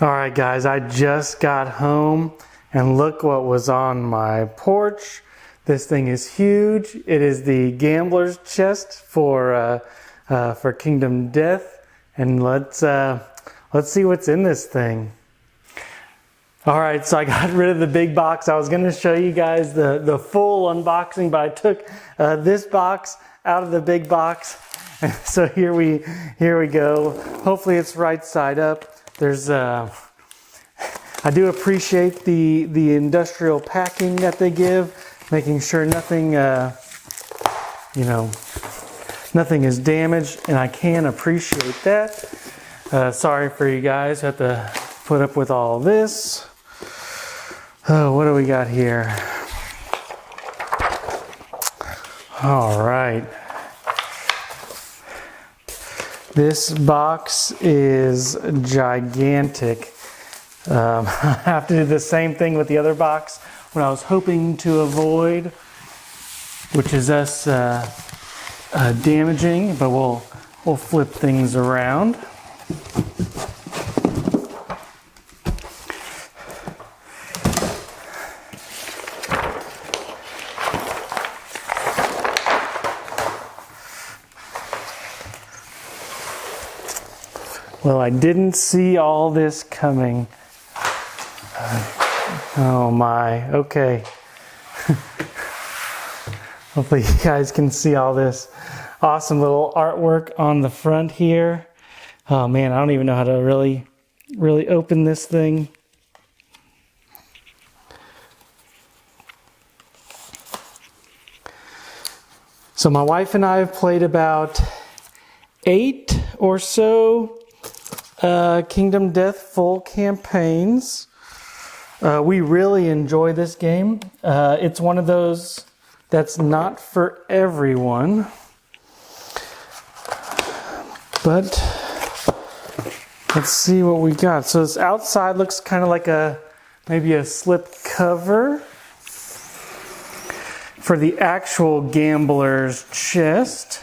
All right, guys, I just got home and look what was on my porch. This thing is huge. It is the gambler's chest for Kingdom Death, and let's see what's in this thing. All right, so I got rid of the big box. I was going to show you guys the full unboxing, but I took this box out of the big box. So here we go. Hopefully it's right side up. There's I do appreciate the industrial packing that they give, making sure nothing nothing is damaged, and I can appreciate that. Sorry for you guys who have to put up with all this. Oh, what do we got here? All right. This box is gigantic. I have to do the same thing with the other box, what I was hoping to avoid, which is us damaging, but we'll flip things around. Well, I didn't see all this coming. Oh my, okay. Hopefully you guys can see all this awesome little artwork on the front here. Oh man, I don't even know how to really open this thing. So my wife and I have played about 8 or so Kingdom Death full campaigns. We really enjoy this game. It's one of those that's not for everyone. But let's see what we got. So this outside looks kind of like maybe a slip cover for the actual gambler's chest.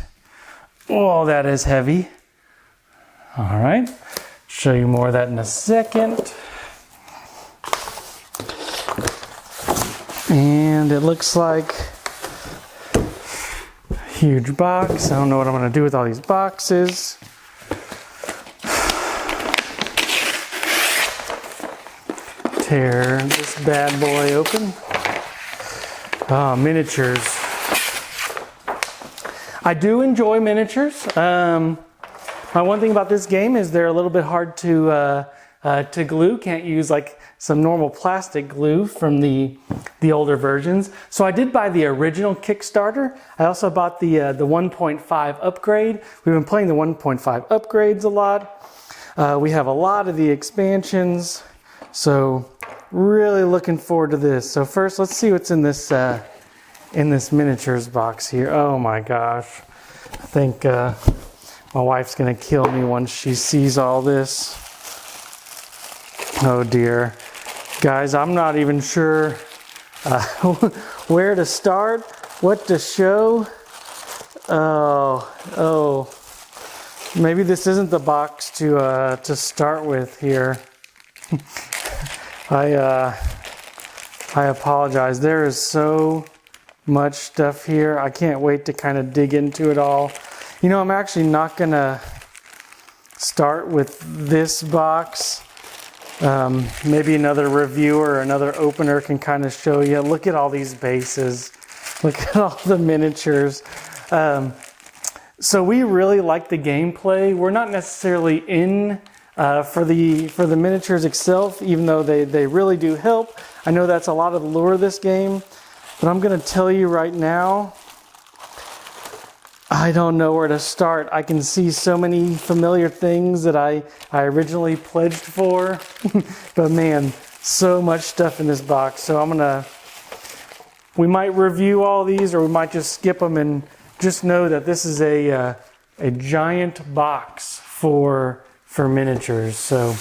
Oh, that is heavy. All right. Show you more of that in a second. And it looks like a huge box. I don't know what I'm going to do with all these boxes. Tear this bad boy open. Oh, miniatures. I do enjoy miniatures. One thing about this game is they're a little bit hard to glue. Can't use like some normal plastic glue from the older versions. So I did buy the original Kickstarter. I also bought the 1.5 upgrade. We've been playing the 1.5 upgrades a lot. We have a lot of the expansions. So really looking forward to this. So first, let's see what's in this miniatures box here. Oh my gosh. I think my wife's gonna kill me once she sees all this. Oh dear. Guys, I'm not even sure where to start, what to show. Oh. Maybe this isn't the box to start with here. I apologize. There is so much stuff here. I can't wait to kind of dig into it all. You know, I'm actually not gonna start with this box. Maybe another reviewer or another opener can kind of show you. Look at all these bases. Look at all the miniatures. So we really like the gameplay. We're not necessarily in for the miniatures itself, even though they really do help. I know that's a lot of the lure of this game, but I'm gonna tell you right now, I don't know where to start. I can see so many familiar things that I originally pledged for, but man, so much stuff in this box. So we might review all these, or we might just skip them and just know that this is a giant box for miniatures. So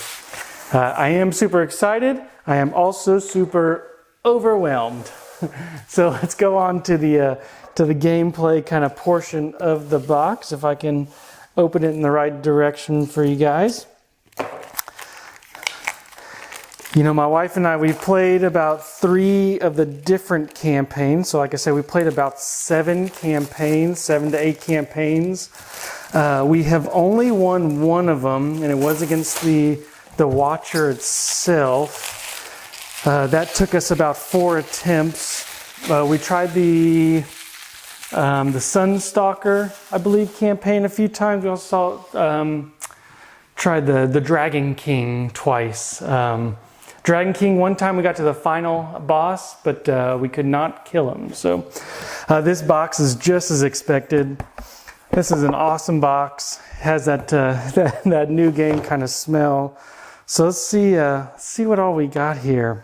I am super excited. I am also super overwhelmed. So let's go on to the gameplay kind of portion of the box, if I can open it in the right direction for you guys. You know, my wife and I, we've played about 3 of the different campaigns. So like I said, we played about 7 campaigns, 7 to 8 campaigns. We have only won 1 of them, and it was against the Watcher itself. That took us about 4 attempts. We tried the Sunstalker, I believe, campaign a few times. We also tried the Dragon King twice. Dragon King, one time we got to the final boss, but we could not kill him. So this box is just as expected. This is an awesome box. It has that new game kind of smell. So let's see what all we got here.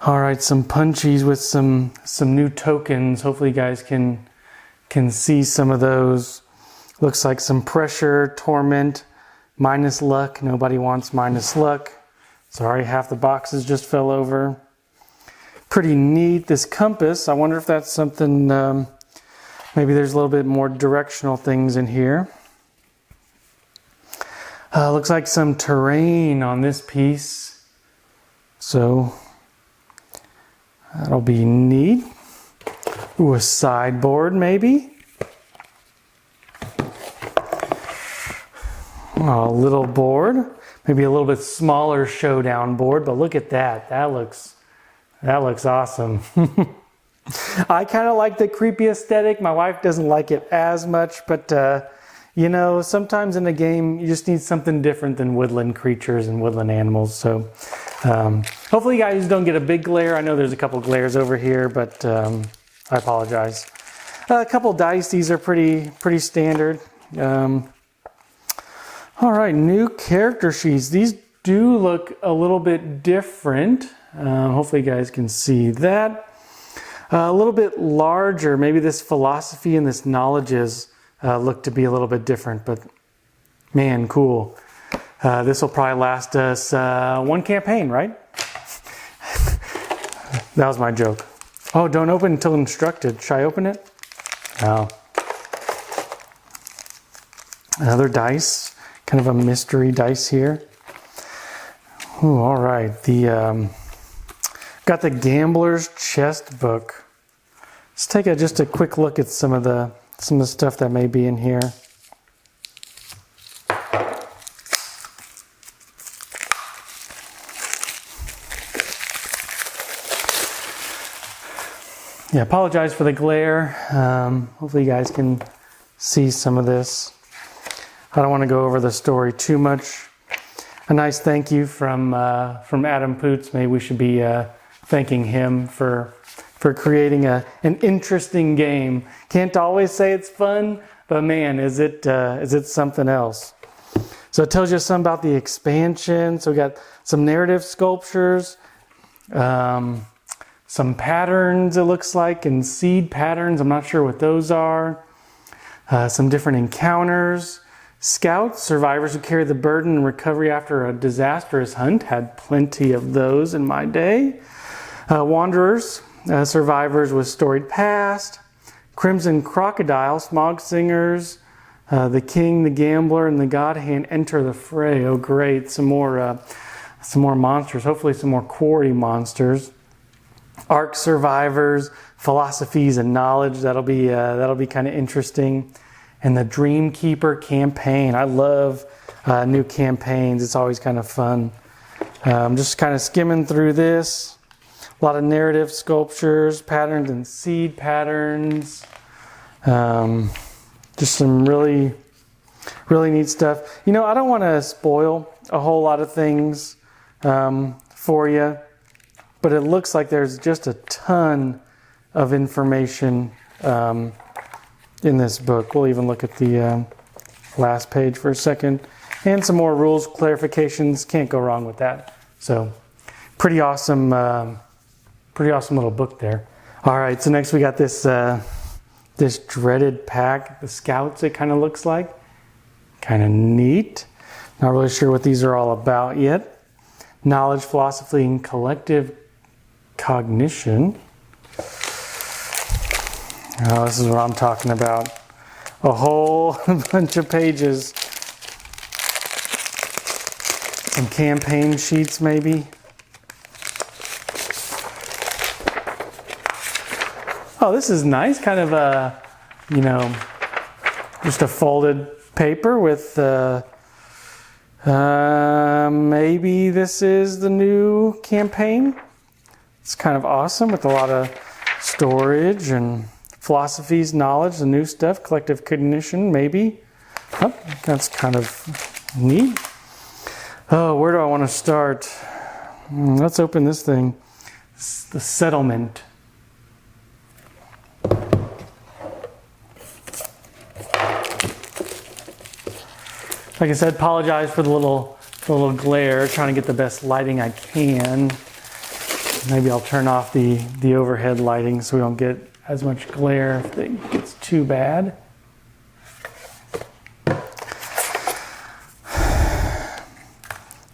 All right, some punchies with some new tokens. Hopefully you guys can see some of those. Looks like some pressure, torment, minus luck. Nobody wants minus luck. Sorry, half the boxes just fell over. Pretty neat. This compass, I wonder if that's something, maybe there's a little bit more directional things in here. Looks like some terrain on this piece. So that'll be neat. Ooh, a sideboard maybe. Oh, a little board. Maybe a little bit smaller showdown board, but look at that. That looks awesome. I kind of like the creepy aesthetic. My wife doesn't like it as much, but you know, sometimes in a game you just need something different than woodland creatures and woodland animals. So hopefully you guys don't get a big glare. I know there's a couple glares over here, but I apologize. A couple dice. These are pretty standard. All right, new character sheets. These do look a little bit different. Hopefully you guys can see that. A little bit larger. Maybe this philosophy and this knowledges look to be a little bit different, but man, cool. This will probably last us 1 campaign, right? That was my joke. Oh, don't open until instructed. Should I open it? No. Another dice. Kind of a mystery dice here. Ooh, all right. Got the Gambler's Chest book. Let's take just a quick look at some of the stuff that may be in here. Yeah, apologize for the glare. Hopefully you guys can see some of this. I don't want to go over the story too much. A nice thank you from Adam Poots. Maybe we should be thanking him for creating an interesting game. Can't always say it's fun, but man, is it something else. So it tells you something about the expansion. So we got some narrative sculptures, some patterns it looks like, and seed patterns. I'm not sure what those are. Some different encounters. Scouts, survivors who carry the burden and recovery after a disastrous hunt. Had plenty of those in my day. Wanderers, survivors with storied past. Crimson Crocodile, Smog Singers. The King, the Gambler, and the God Hand enter the fray. Oh great, some more monsters. Hopefully some more quarry monsters. Ark survivors, philosophies and knowledge. That'll be kind of interesting. And the Dreamkeeper campaign. I love new campaigns. It's always kind of fun. I'm just kind of skimming through this. A lot of narrative sculptures, patterns and seed patterns. Just some really, really neat stuff. You know, I don't want to spoil a whole lot of things for you, but it looks like there's just a ton of information in this book. We'll even look at the last page for a second. And some more rules, clarifications. Can't go wrong with that. So pretty awesome little book there. All right, so next we got this dreaded pack, the Scouts, it kind of looks like. Kind of neat. Not really sure what these are all about yet. Knowledge, philosophy, and collective cognition. Oh, this is what I'm talking about. A whole bunch of pages. some campaign sheets maybe. Oh, this is nice. Kind of a, you know, just a folded paper with, maybe this is the new campaign. It's kind of awesome with a lot of storage and philosophies, knowledge, the new stuff, collective cognition, maybe. Oh, that's kind of neat. Oh, where do I want to start? Let's open this thing. It's the settlement. Like I said, apologize for the little glare, trying to get the best lighting I can. Maybe I'll turn off the overhead lighting so we don't get as much glare if it gets too bad.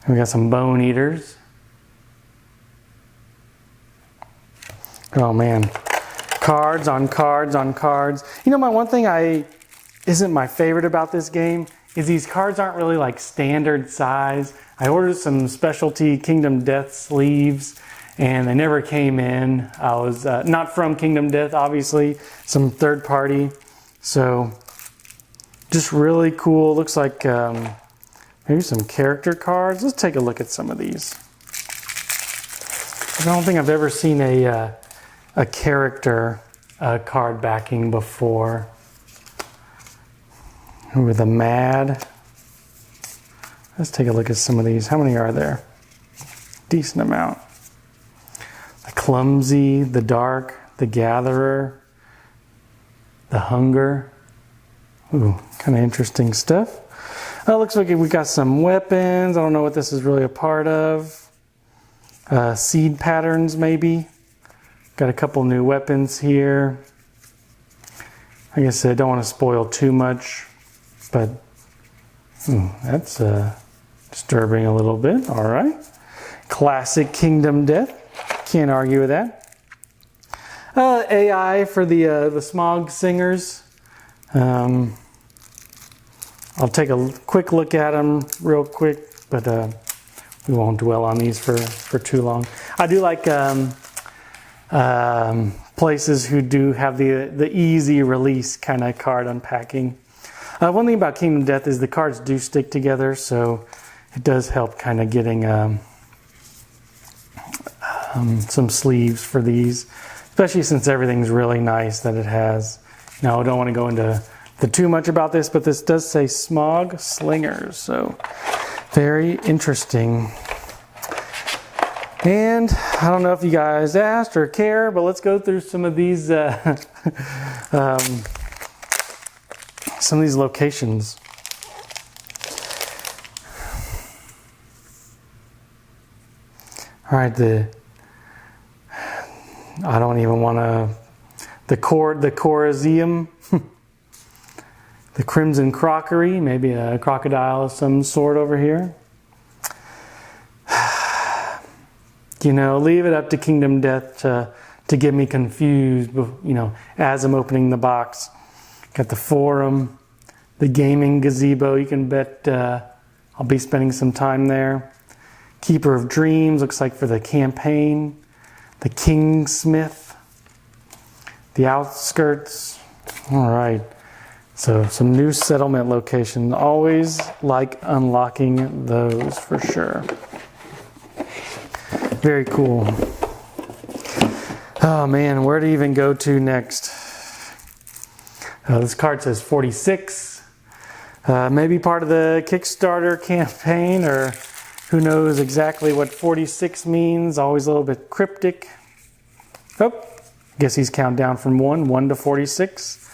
We got some bone eaters. Oh man, cards on cards on cards. You know, my one thing isn't my favorite about this game is these cards aren't really like standard size. I ordered some specialty Kingdom Death sleeves and they never came in. I was not from Kingdom Death, obviously, some third party. So just really cool. Looks like maybe some character cards. Let's take a look at some of these. I don't think I've ever seen a character card backing before. With a mad. Let's take a look at some of these. How many are there? Decent amount. The clumsy, the dark, the gatherer, the hunger. Ooh, kind of interesting stuff. Oh, looks like we got some weapons. I don't know what this is really a part of. Seed patterns, maybe. Got a couple new weapons here. Like I said, don't want to spoil too much. But that's disturbing a little bit. All right. Classic Kingdom Death. Can't argue with that. AI for the Smog Singers. I'll take a quick look at them real quick, but we won't dwell on these for too long. I do like places who do have the easy release kind of card unpacking. One thing about Kingdom Death is the cards do stick together, so it does help kind of getting some sleeves for these, especially since everything's really nice that it has. Now, I don't want to go into too much about this, but this does say Smog Slingers, so very interesting. And I don't know if you guys asked or care, but let's go through some of these locations. All right, I don't even want to, the Coriseum, the Crimson Crockery, maybe a crocodile of some sort over here. You know, leave it up to Kingdom Death to get me confused, you know, as I'm opening the box. Got the Forum, the Gaming Gazebo. You can bet I'll be spending some time there. Keeper of Dreams, looks like for the campaign. The Kingsmith, the Outskirts. All right. So some new settlement locations. Always like unlocking those for sure. Very cool. Oh man, where to even go to next? This card says 46. Maybe part of the Kickstarter campaign, or who knows exactly what 46 means. Always a little bit cryptic. Oh, guess he's counting down from 1 to 46.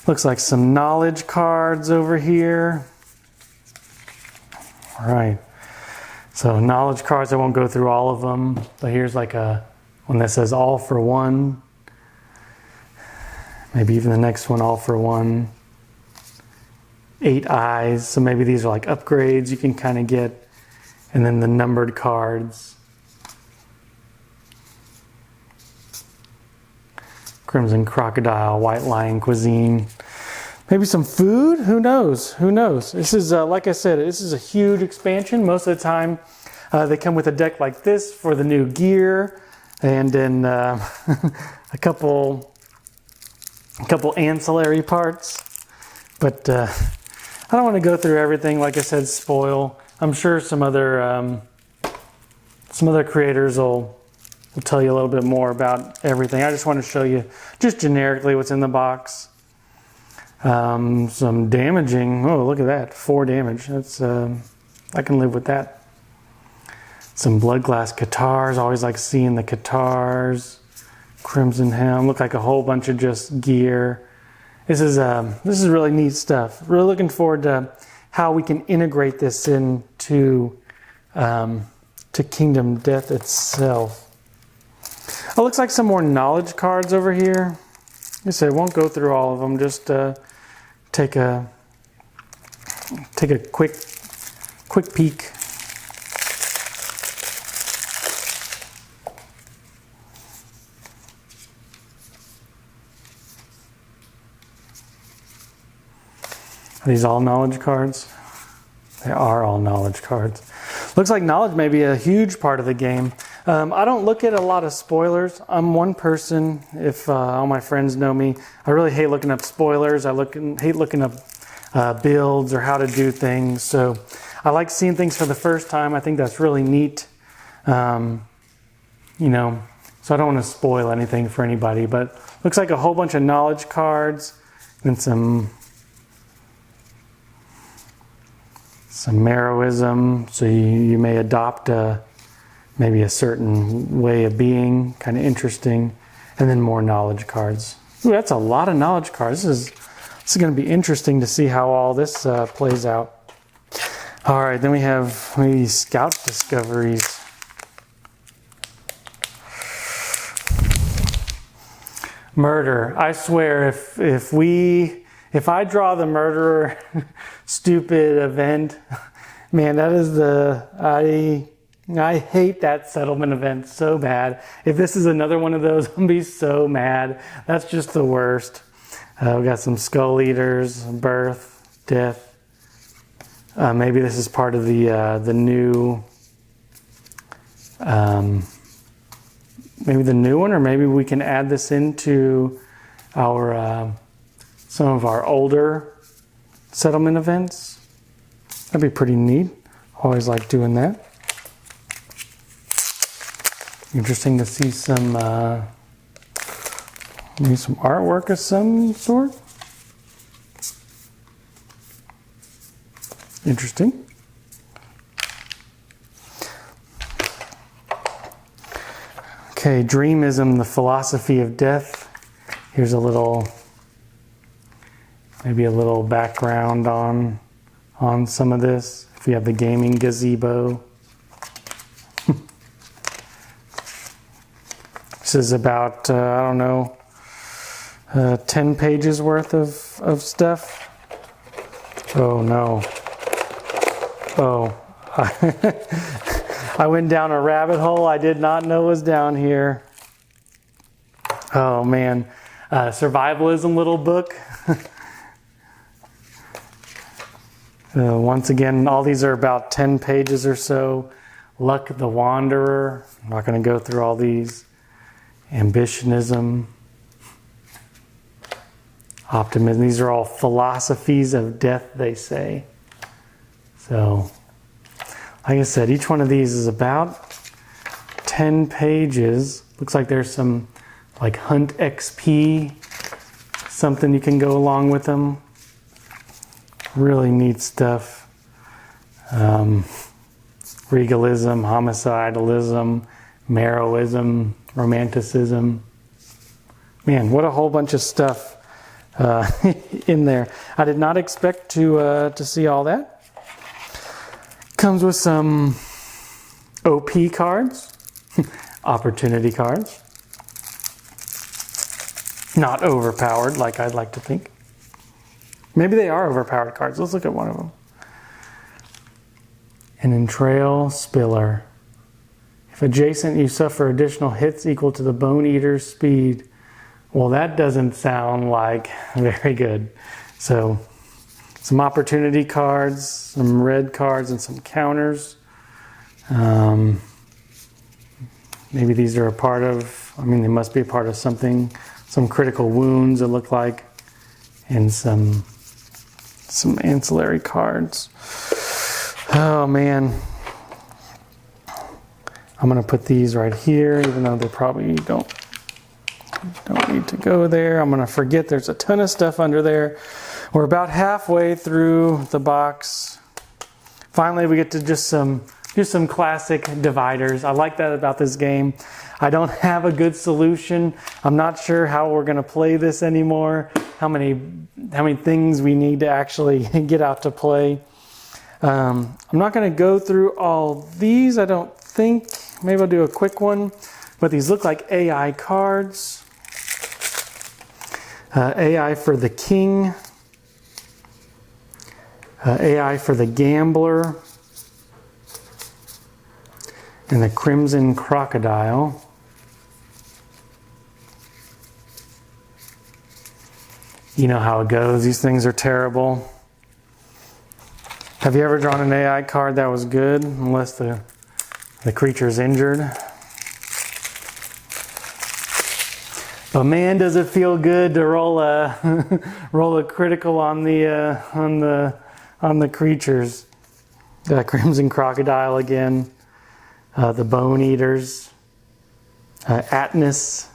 Looks like some knowledge cards over here. All right. So knowledge cards, I won't go through all of them, but here's like one that says all for one. Maybe even the next one, all for one. 8 eyes, so maybe these are like upgrades you can kind of get. And then the numbered cards. Crimson Crocodile, White Lion Cuisine. Maybe some food? Who knows? Who knows? This is, like I said, this is a huge expansion. Most of the time, they come with a deck like this for the new gear, and then a couple ancillary parts. But I don't want to go through everything. Like I said, spoil. I'm sure some other creators will tell you a little bit more about everything. I just want to show you just generically what's in the box. Some damaging. Oh, look at that. 4 damage. That's I can live with that. Some blood glass guitars. Always like seeing the guitars. Crimson Helm. Look like a whole bunch of just gear. This is really neat stuff. Really looking forward to how we can integrate this into to Kingdom Death itself. It looks like some more knowledge cards over here. Like I said, I won't go through all of them. Just take a quick peek. Are these all knowledge cards? They are all knowledge cards. Looks like knowledge may be a huge part of the game. I don't look at a lot of spoilers. I'm one person, if all my friends know me, I really hate looking up spoilers. I hate looking up builds or how to do things. So I like seeing things for the first time. I think that's really neat. So I don't want to spoil anything for anybody, but looks like a whole bunch of knowledge cards and some Marrowism. So you may adopt maybe a certain way of being, kind of interesting, and then more knowledge cards. Ooh, that's a lot of knowledge cards. This is going to be interesting to see how all this plays out. All right, then we have maybe scout discoveries. Murder. I swear, if I draw the murderer stupid event, man, that is I hate that settlement event so bad. If this is another one of those, I'm going to be so mad. That's just the worst. We got some skull eaters, birth, death. Maybe this is part of the new, maybe the new one, or maybe we can add this into our some of our older settlement events. That'd be pretty neat. Always like doing that. Interesting to see some maybe some artwork of some sort. Interesting. Okay, Dreamism, the philosophy of death. Here's maybe a little background on some of this. If we have the gaming gazebo. This is about, 10 pages worth of stuff. Oh no. Oh. I went down a rabbit hole I did not know was down here. Oh man. Survivalism little book. Once again, all these are about 10 pages or so. Luck the Wanderer. I'm not going to go through all these. Ambitionism. Optimism. These are all philosophies of death, they say. So, like I said, each one of these is about 10 pages. Looks like there's some like Hunt XP, something you can go along with them. Really neat stuff. Regalism, homicidalism, Marrowism, romanticism. Man, what a whole bunch of stuff in there. I did not expect to see all that. Comes with some OP cards, opportunity cards. Not overpowered like I'd like to think. Maybe they are overpowered cards. Let's look at one of them. An Entrail Spiller. If adjacent, you suffer additional hits equal to the Bone Eater's speed. Well, that doesn't sound like very good. So some opportunity cards, some red cards, and some counters. Maybe these are a part of, I mean, they must be a part of something. Some critical wounds, it looked like, and some ancillary cards. Oh man. I'm gonna put these right here, even though they probably don't need to go there. I'm gonna forget there's a ton of stuff under there. We're about halfway through the box. Finally, we get to just some classic dividers. I like that about this game. I don't have a good solution. I'm not sure how we're gonna play this anymore. How many things we need to actually get out to play. I'm not gonna go through all these, I don't think. Maybe I'll do a quick one. But these look like AI cards. AI for the King. AI for the Gambler. And the Crimson Crocodile. You know how it goes. These things are terrible. Have you ever drawn an AI card that was good, unless the creature's injured? But man, does it feel good to roll a critical on the creatures. The Crimson Crocodile again, the Bone Eaters, Atlas.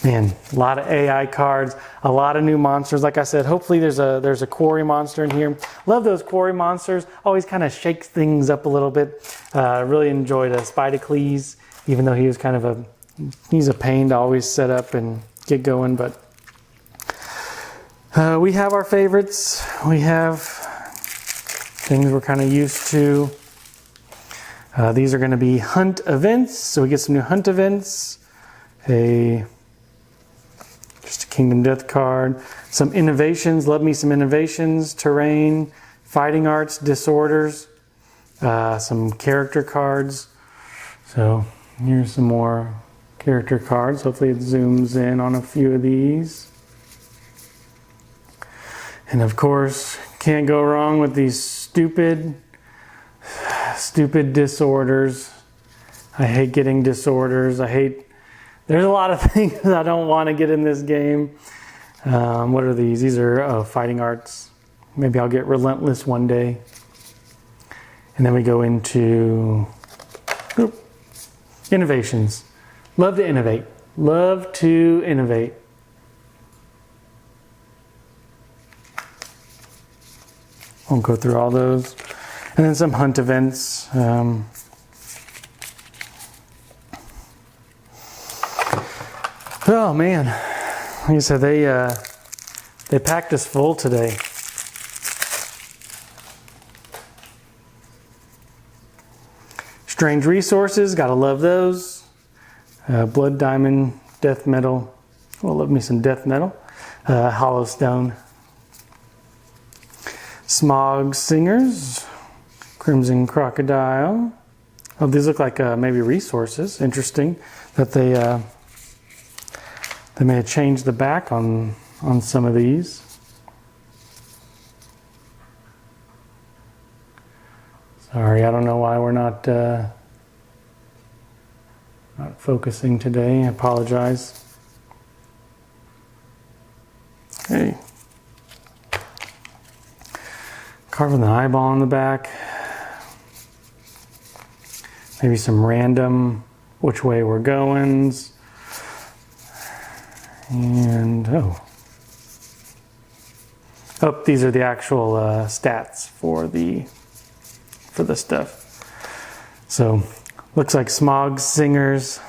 Man, a lot of AI cards, a lot of new monsters. Like I said, hopefully there's a quarry monster in here. Love those quarry monsters. Always kind of shakes things up a little bit. Really enjoyed Spidocles, even though he was kind of he's a pain to always set up and get going. But we have our favorites. We have things we're kind of used to. These are going to be hunt events. So we get some new hunt events. Just a Kingdom Death card. Some innovations. Love me some innovations. Terrain. Fighting Arts. Disorders. Some character cards. So here's some more character cards. Hopefully it zooms in on a few of these. And of course, can't go wrong with these stupid disorders. I hate getting disorders. There's a lot of things I don't want to get in this game. What are these? These are Fighting Arts. Maybe I'll get Relentless one day. And then we go into innovations. Love to innovate. Love to innovate. Won't go through all those. And then some hunt events. Oh man, like I said, they packed us full today. Strange Resources, gotta love those. Blood Diamond, Death Metal. Oh, love me some Death Metal. Hollow Stone. Smog Singers. Crimson Crocodile. Oh, these look like maybe resources. Interesting that they may have changed the back on some of these. Sorry, I don't know why we're not focusing today. I apologize. Okay. Carving the eyeball on the back. Maybe some random which way we're going. And oh, these are the actual stats for the stuff. So looks like Smog Singers.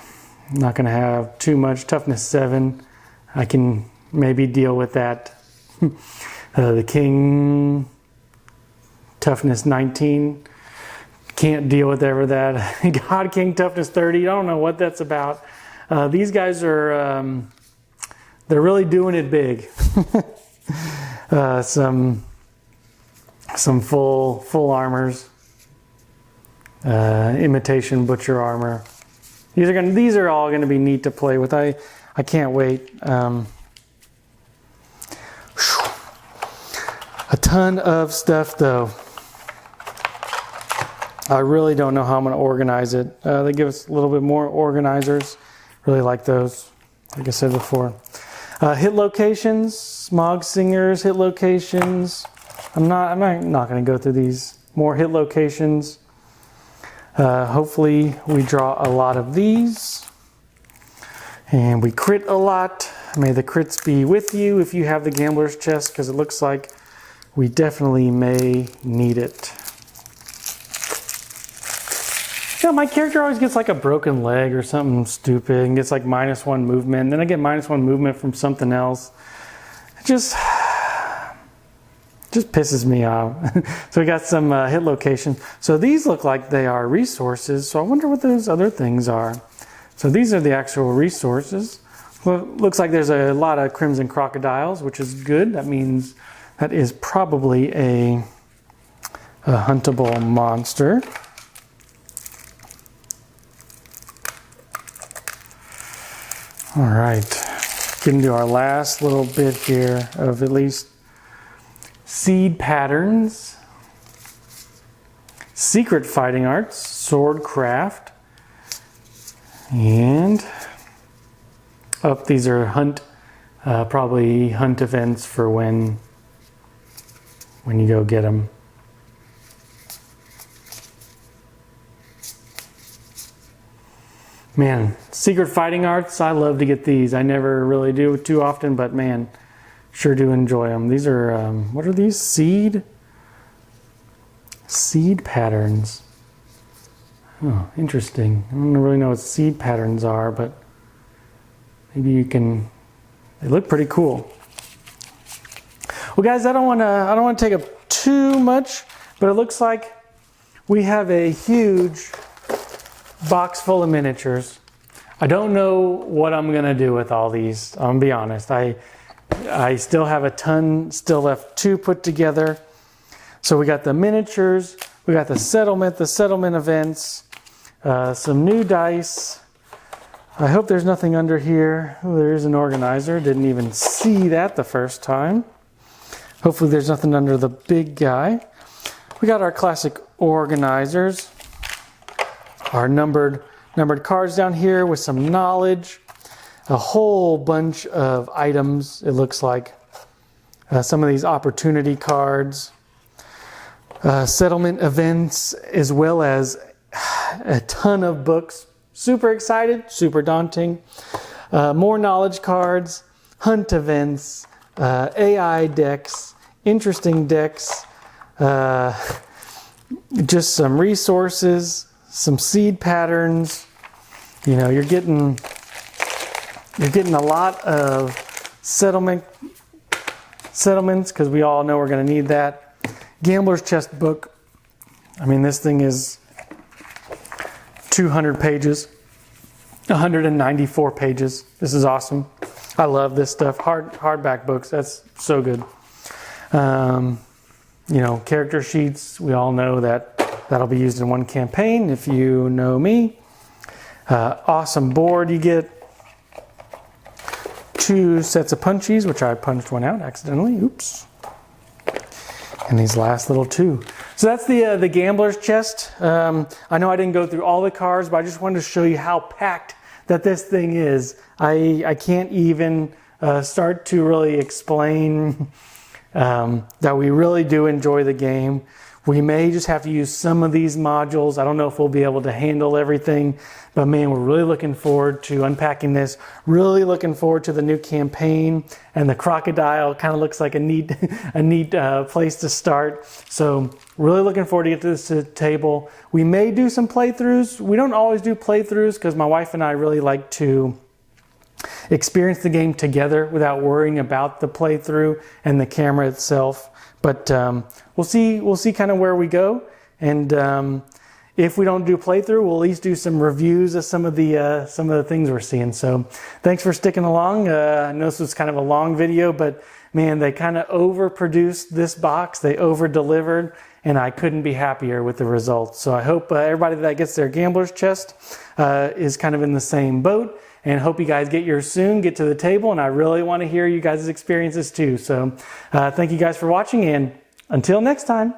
I'm not going to have too much. Toughness 7. I can maybe deal with that. The King, Toughness 19. Can't deal with ever that. God King, Toughness 30. I don't know what that's about. These guys are they're really doing it big. Some full armors. Imitation Butcher armor. These are all going to be neat to play with. I can't wait. ton of stuff though. I really don't know how I'm going to organize it. They give us a little bit more organizers. Really like those, like I said before. Hit locations, Smog Singers, hit locations. I'm not going to go through these. More hit locations. Hopefully we draw a lot of these. And we crit a lot. May the crits be with you if you have the Gambler's Chest, because it looks like we definitely may need it. Yeah, my character always gets like a broken leg or something stupid and gets like -1 movement. And then I get -1 movement from something else. It just pisses me off. So we got some hit locations. So these look like they are resources. So I wonder what those other things are. So these are the actual resources. Well, looks like there's a lot of Crimson Crocodiles, which is good. That means that is probably a huntable monster. All right, getting to our last little bit here of at least seed patterns, secret fighting arts, sword craft, and these are probably hunt events for when you go get them. Man, secret fighting arts, I love to get these. I never really do too often, but man, sure do enjoy them. These are, what are these? Seed patterns. Oh, interesting. I don't really know what seed patterns are, but maybe you can, they look pretty cool. Well guys, I don't want to take up too much, but it looks like we have a huge box full of miniatures. I don't know what I'm gonna do with all these. I'm gonna be honest. I still have a ton still left to put together. So we got the miniatures, we got the settlement events, some new dice. I hope there's nothing under here. Oh, there is an organizer. Didn't even see that the first time. Hopefully there's nothing under the big guy. We got our classic organizers. Our numbered cards down here with some knowledge, a whole bunch of items. It looks like some of these opportunity cards, settlement events, as well as a ton of books. Super excited, super daunting. More knowledge cards, hunt events, AI decks, interesting decks, just some resources. Some seed patterns. You know, you're getting a lot of settlements, because we all know we're going to need that. Gambler's Chest book. I mean, this thing is 200 pages, 194 pages. This is awesome. I love this stuff. Hardback books. That's so good. You know, character sheets. We all know that. That'll be used in one campaign if you know me. Awesome board. You get 2 sets of punchies, which I punched one out accidentally. Oops. And these last little 2. So that's the Gambler's Chest. I know I didn't go through all the cards, but I just wanted to show you how packed that this thing is. I can't even start to really explain that we really do enjoy the game. We may just have to use some of these modules. I don't know if we'll be able to handle everything, but man, we're really looking forward to unpacking this. Really looking forward to the new campaign, and the crocodile kind of looks like a neat place to start. So really looking forward to get to this table. We may do some playthroughs. We don't always do playthroughs because my wife and I really like to experience the game together without worrying about the playthrough and the camera itself. But we'll see kind of where we go, and if we don't do playthrough, we'll at least do some reviews of some of the things we're seeing. So thanks for sticking along. I know this was kind of a long video, but man, they kind of overproduced this box. They over-delivered, and I couldn't be happier with the results. So I hope everybody that gets their Gambler's Chest is kind of in the same boat. And hope you guys get yours soon, get to the table, and I really want to hear you guys' experiences too. So thank you guys for watching, and Until next time.